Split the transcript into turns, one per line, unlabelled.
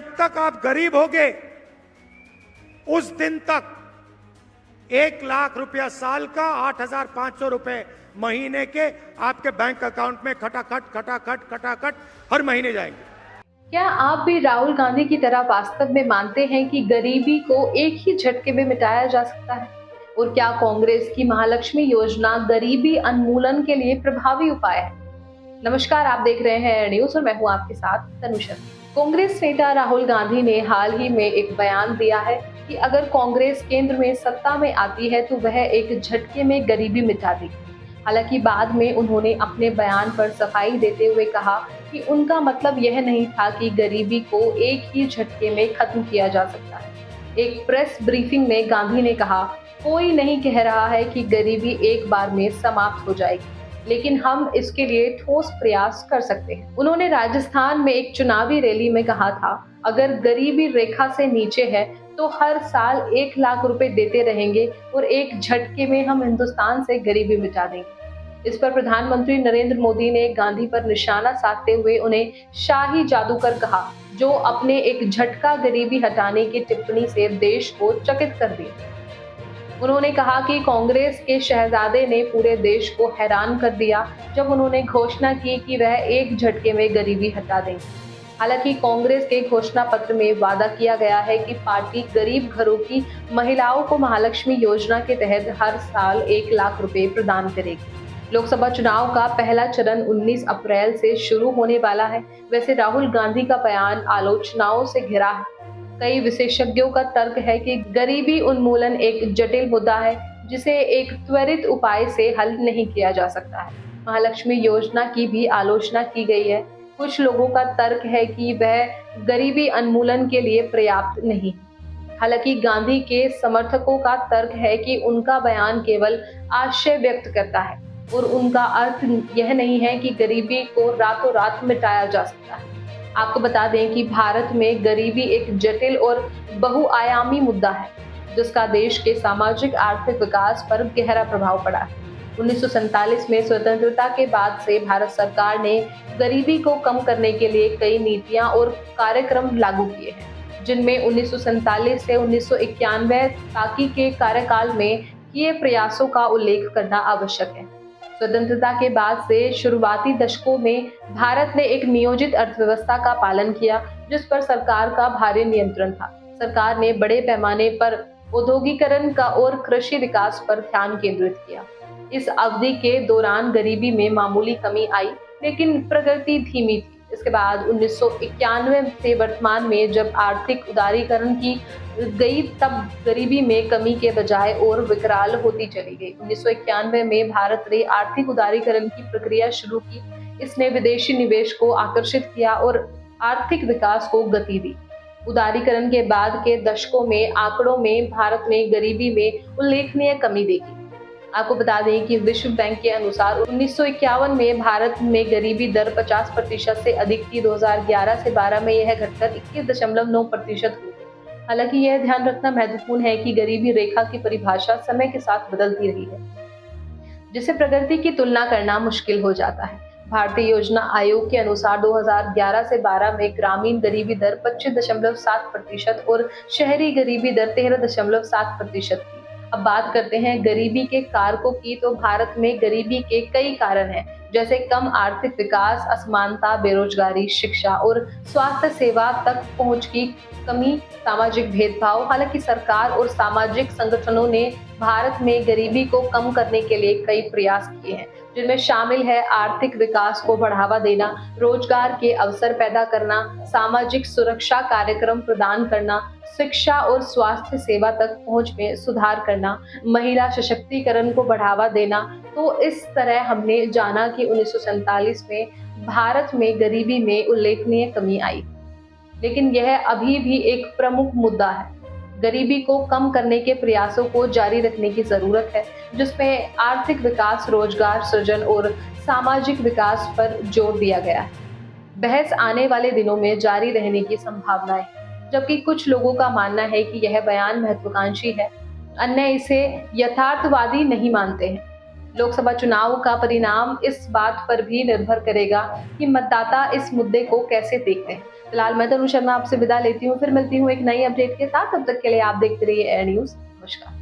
जब तक आप गरीब होगे उस दिन तक 1,00,000 रुपया साल का 8,500 रुपए महीने के आपके बैंक अकाउंट में खटाखट हर महीने जाएंगे।
क्या आप भी राहुल गांधी की तरह वास्तव में मानते हैं कि गरीबी को एक ही झटके में मिटाया जा सकता है? और क्या कांग्रेस की महालक्ष्मी योजना गरीबी उन्मूलन के लिए प्रभावी उपाय है? नमस्कार, आप देख रहे हैं एयर न्यूज और मैं हूं आपके साथ तनुषा। कांग्रेस नेता राहुल गांधी ने हाल ही में एक बयान दिया है कि अगर कांग्रेस केंद्र में सत्ता में आती है तो वह एक झटके में गरीबी मिटा देगी। हालांकि बाद में उन्होंने अपने बयान पर सफाई देते हुए कहा कि उनका मतलब यह नहीं था कि गरीबी को एक ही झटके में खत्म किया जा सकता है। एक प्रेस ब्रीफिंग में गांधी ने कहा, कोई नहीं कह रहा है कि गरीबी एक बार में समाप्त हो जाएगी, लेकिन हम इसके लिए ठोस प्रयास कर सकते हैं। उन्होंने राजस्थान में एक चुनावी रैली में कहा था, अगर गरीबी रेखा से नीचे है तो हर साल 1,00,000 रुपए देते रहेंगे और एक झटके में हम हिंदुस्तान से गरीबी मिटा देंगे। इस पर प्रधानमंत्री नरेंद्र मोदी ने गांधी पर निशाना साधते हुए उन्हें शाही जादूगर कहा, जो अपने एक झटका गरीबी हटाने की टिप्पणी से देश को चकित कर दिया। उन्होंने कहा कि कांग्रेस के शहजादे ने पूरे देश को हैरान कर दिया जब उन्होंने घोषणा की कि वह एक झटके में गरीबी हटा देंगे। हालांकि कांग्रेस के घोषणा पत्र में वादा किया गया है कि पार्टी गरीब घरों की महिलाओं को महालक्ष्मी योजना के तहत हर साल 1,00,000 रुपए प्रदान करेगी। लोकसभा चुनाव का पहला चरण 19 अप्रैल से शुरू होने वाला है। वैसे राहुल गांधी का बयान आलोचनाओं से घिरा है। कई विशेषज्ञों का तर्क है कि गरीबी उन्मूलन एक जटिल मुद्दा है जिसे एक त्वरित उपाय से हल नहीं किया जा सकता है। महालक्ष्मी योजना की भी आलोचना की गई है। कुछ लोगों का तर्क है कि वह गरीबी उन्मूलन के लिए पर्याप्त नहीं। हालांकि गांधी के समर्थकों का तर्क है कि उनका बयान केवल आशय व्यक्त करता है और उनका अर्थ यह नहीं है कि गरीबी को रातों रात मिटाया जा सकता है। आपको बता दें कि भारत में गरीबी एक जटिल और बहुआयामी मुद्दा है जिसका देश के सामाजिक आर्थिक विकास पर गहरा प्रभाव पड़ा है। 1947 में स्वतंत्रता के बाद से भारत सरकार ने गरीबी को कम करने के लिए कई नीतियां और कार्यक्रम लागू किए हैं, जिनमें 1947 से 1991 तक के कार्यकाल में किए प्रयासों का उल्लेख करना आवश्यक है। स्वतंत्रता के बाद से शुरुआती दशकों में भारत ने एक नियोजित अर्थव्यवस्था का पालन किया जिस पर सरकार का भारी नियंत्रण था। सरकार ने बड़े पैमाने पर औद्योगिकरण का और कृषि विकास पर ध्यान केंद्रित किया। इस अवधि के दौरान गरीबी में मामूली कमी आई, लेकिन प्रगति धीमी थी। इसके बाद 1991 से वर्तमान में जब आर्थिक उदारीकरण की गई तब गरीबी में कमी के बजाय और विकराल होती चली गई। 1991 में भारत ने आर्थिक उदारीकरण की प्रक्रिया शुरू की। इसने विदेशी निवेश को आकर्षित किया और आर्थिक विकास को गति दी। उदारीकरण के बाद के दशकों में आंकड़ों में भारत ने गरीबी में उल्लेखनीय कमी देखी। आपको बता दें कि विश्व बैंक के अनुसार 1951 में भारत में गरीबी दर 50% से अधिक थी। 2011 से 12 में यह घटकर 21.9% हुई। हालांकि यह ध्यान रखना महत्वपूर्ण है कि गरीबी रेखा की परिभाषा समय के साथ बदलती रही है, जिससे प्रगति की तुलना करना मुश्किल हो जाता है। भारतीय योजना आयोग के अनुसार 2011 से 12 में ग्रामीण गरीबी दर 25.7% और शहरी गरीबी दर 13.7% थी। अब बात करते हैं गरीबी के कारकों की, तो भारत में गरीबी के कई कारण हैं, जैसे कम आर्थिक विकास, असमानता, बेरोजगारी, शिक्षा और स्वास्थ्य सेवा तक पहुंच की कमी, सामाजिक भेदभाव। हालांकि सरकार और सामाजिक संगठनों ने भारत में गरीबी को कम करने के लिए कई प्रयास किए हैं, जिनमें शामिल है आर्थिक विकास को बढ़ावा देना, रोजगार के अवसर पैदा करना, सामाजिक सुरक्षा कार्यक्रम प्रदान करना, शिक्षा और स्वास्थ्य सेवा तक पहुंच में सुधार करना, महिला सशक्तिकरण को बढ़ावा देना। तो इस तरह हमने जाना कि 1947 में भारत में गरीबी में उल्लेखनीय कमी आई, लेकिन यह अभी भी एक प्रमुख मुद्दा है। गरीबी को कम करने के प्रयासों को जारी रखने की जरूरत है, जिसमें आर्थिक विकास, रोजगार सृजन और सामाजिक विकास पर जोर दिया गया है। बहस आने वाले दिनों में जारी रहने की संभावना है, जबकि कुछ लोगों का मानना है कि यह बयान महत्वाकांक्षी है, अन्य इसे यथार्थवादी नहीं मानते हैं। लोकसभा चुनाव का परिणाम इस बात पर भी निर्भर करेगा कि मतदाता इस मुद्दे को कैसे देखते हैं। फिलहाल मैं तनु शर्मा आपसे विदा लेती हूँ, फिर मिलती हूँ एक नई अपडेट के साथ। तब तक के लिए आप देखते रहिए एयर न्यूज। नमस्कार।